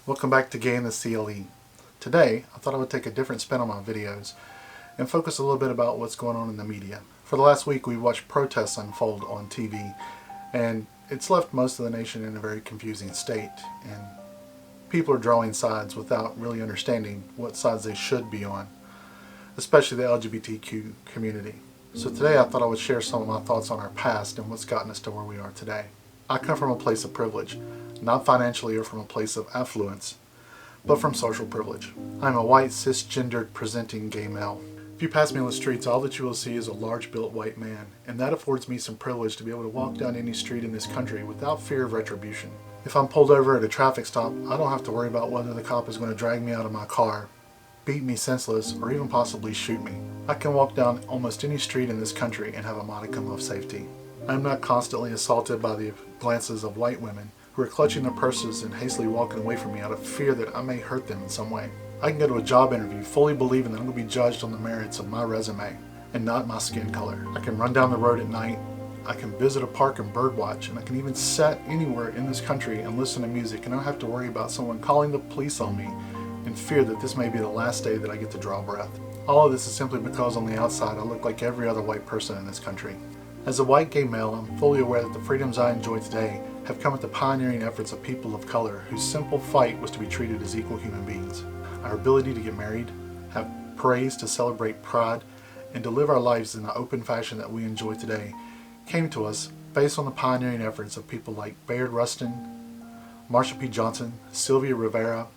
Welcome back to GayintheCLE. Today, I thought I would take a different spin on my videos and focus a little bit about what's going on in the media. For the last week, we've watched protests unfold on TV, and it's left most of the nation in a very confusing state, and people are drawing sides without really understanding what sides they should be on, especially the LGBTQ community. So today I thought I would share some of my thoughts on our past and what's gotten us to where we are today. I come from a place of privilege, not financially or from a place of affluence, but from social privilege. I'm a white, cisgendered, presenting gay male. If you pass me on the streets, all that you will see is a large-built white man, and that affords me some privilege to be able to walk down any street in this country without fear of retribution. If I'm pulled over at a traffic stop, I don't have to worry about whether the cop is going to drag me out of my car, beat me senseless, or even possibly shoot me. I can walk down almost any street in this country and have a modicum of safety. I am not constantly assaulted by the glances of white women who are clutching their purses and hastily walking away from me out of fear that I may hurt them in some way. I can go to a job interview fully believing that I'm going to be judged on the merits of my resume and not my skin color. I can run down the road at night, I can visit a park and birdwatch, and I can even sit anywhere in this country and listen to music and not have to worry about someone calling the police on me in fear that this may be the last day that I get to draw breath. All of this is simply because on the outside I look like every other white person in this country. As a white gay male, I'm fully aware that the freedoms I enjoy today have come at the pioneering efforts of people of color whose simple fight was to be treated as equal human beings. Our ability to get married, have parades to celebrate pride, and to live our lives in the open fashion that we enjoy today came to us based on the pioneering efforts of people like Bayard Rustin, Marsha P. Johnson, Sylvia Rivera,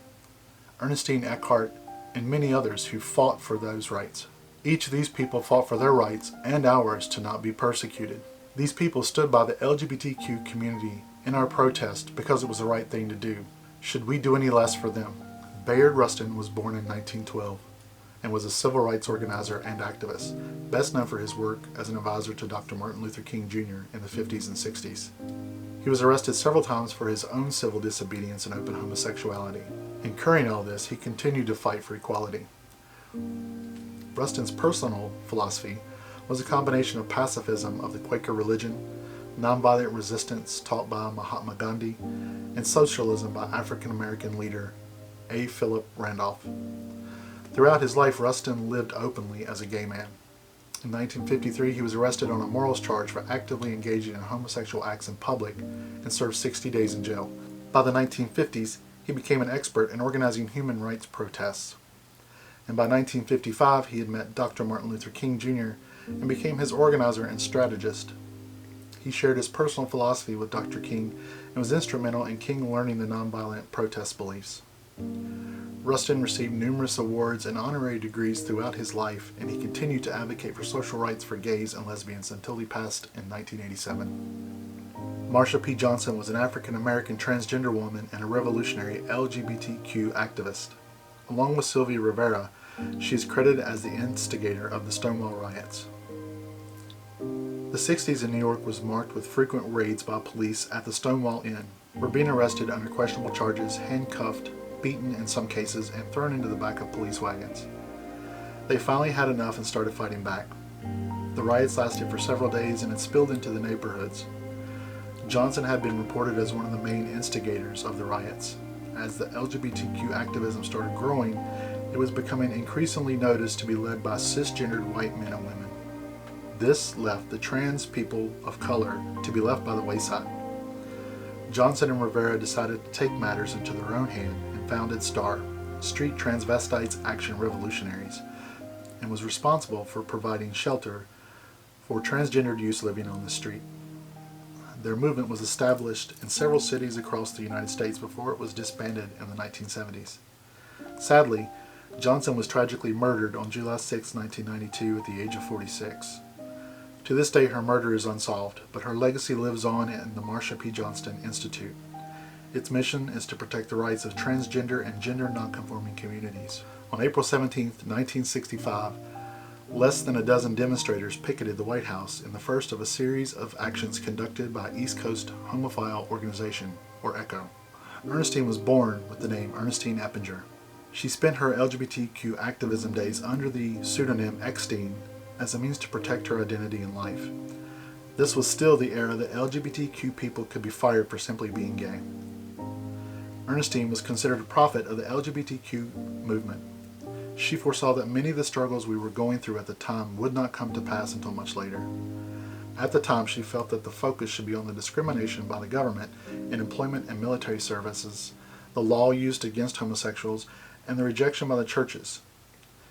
Ernestine Eckhart, and many others who fought for those rights. Each of these people fought for their rights and ours to not be persecuted. These people stood by the LGBTQ community in our protest because it was the right thing to do. Should we do any less for them? Bayard Rustin was born in 1912 and was a civil rights organizer and activist, best known for his work as an advisor to Dr. Martin Luther King Jr. in the 50s and 60s. He was arrested several times for his own civil disobedience and open homosexuality. Incurring all this, he continued to fight for equality. Rustin's personal philosophy was a combination of pacifism of the Quaker religion, nonviolent resistance taught by Mahatma Gandhi, and socialism by African-American leader A. Philip Randolph. Throughout his life, Rustin lived openly as a gay man. In 1953, he was arrested on a morals charge for actively engaging in homosexual acts in public and served 60 days in jail. By the 1950s, he became an expert in organizing human rights protests. And by 1955, he had met Dr. Martin Luther King Jr. and became his organizer and strategist. He shared his personal philosophy with Dr. King and was instrumental in King learning the nonviolent protest beliefs. Rustin received numerous awards and honorary degrees throughout his life, and he continued to advocate for social rights for gays and lesbians until he passed in 1987. Marsha P. Johnson was an African-American transgender woman and a revolutionary LGBTQ activist. Along with Sylvia Rivera, she is credited as the instigator of the Stonewall riots. The 60s in New York was marked with frequent raids by police at the Stonewall Inn, where being arrested under questionable charges, handcuffed, beaten in some cases, and thrown into the back of police wagons. They finally had enough and started fighting back. The riots lasted for several days and it spilled into the neighborhoods. Johnson had been reported as one of the main instigators of the riots. As the LGBTQ activism started growing, it was becoming increasingly noticed to be led by cisgendered white men and women. This left the trans people of color to be left by the wayside. Johnson and Rivera decided to take matters into their own hand and founded STAR, Street Transvestites Action Revolutionaries, and was responsible for providing shelter for transgendered youth living on the street. Their movement was established in several cities across the United States before it was disbanded in the 1970s. Sadly, Johnson was tragically murdered on July 6, 1992 at the age of 46. To this day, her murder is unsolved, but her legacy lives on in the Marsha P. Johnson Institute. Its mission is to protect the rights of transgender and gender nonconforming communities. On April 17, 1965, less than a dozen demonstrators picketed the White House in the first of a series of actions conducted by East Coast Homophile Organization, or ECHO. Ernestine was born with the name Ernestine Eppinger. She spent her LGBTQ activism days under the pseudonym Eckstein as a means to protect her identity in life. This was still the era that LGBTQ people could be fired for simply being gay. Ernestine was considered a prophet of the LGBTQ movement. She foresaw that many of the struggles we were going through at the time would not come to pass until much later. At the time, she felt that the focus should be on the discrimination by the government in employment and military services, the law used against homosexuals, and the rejection by the churches.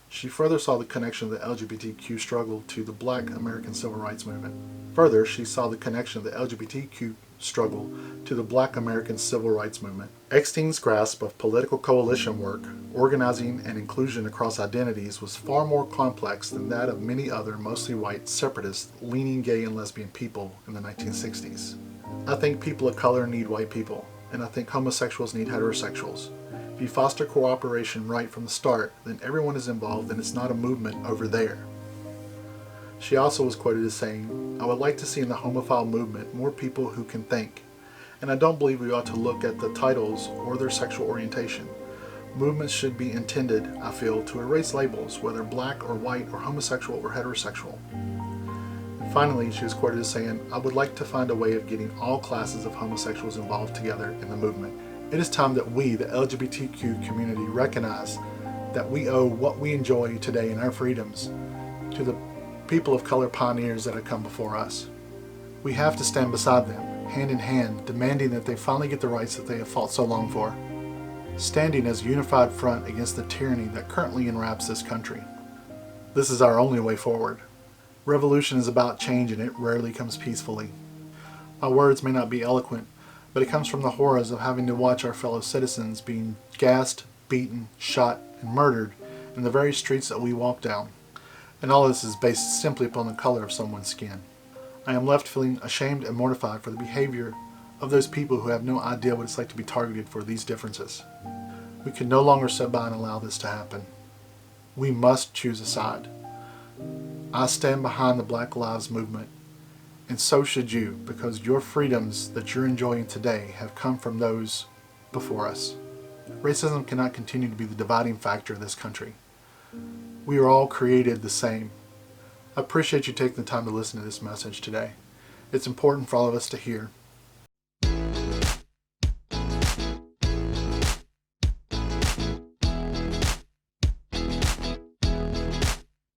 She further saw the connection of the LGBTQ struggle to the Black American Civil Rights Movement. Further, she saw the connection of the LGBTQ struggle to the Black American Civil Rights Movement. Eckstein's grasp of political coalition work, organizing, and inclusion across identities was far more complex than that of many other mostly white separatist leaning gay and lesbian people in the 1960s. I think people of color need white people, and I think homosexuals need heterosexuals. If you foster cooperation right from the start, then everyone is involved and it's not a movement over there. She also was quoted as saying, "I would like to see in the homophile movement more people who can think, and I don't believe we ought to look at the titles or their sexual orientation. Movements should be intended, I feel, to erase labels, whether black or white or homosexual or heterosexual." And finally, she was quoted as saying, "I would like to find a way of getting all classes of homosexuals involved together in the movement. It is time that we, the LGBTQ community, recognize that we owe what we enjoy today in our freedoms to the people of color pioneers that have come before us. We have to stand beside them, hand in hand, demanding that they finally get the rights that they have fought so long for, standing as a unified front against the tyranny that currently enwraps this country. This is our only way forward. Revolution is about change, and it rarely comes peacefully. My words may not be eloquent, but it comes from the horrors of having to watch our fellow citizens being gassed, beaten, shot, and murdered in the very streets that we walk down. And all this is based simply upon the color of someone's skin. I am left feeling ashamed and mortified for the behavior of those people who have no idea what it's like to be targeted for these differences. We can no longer sit by and allow this to happen. We must choose a side. I stand behind the Black Lives Movement, and so should you, because your freedoms that you're enjoying today have come from those before us. Racism cannot continue to be the dividing factor of this country. We are all created the same. I appreciate you taking the time to listen to this message today. It's important for all of us to hear.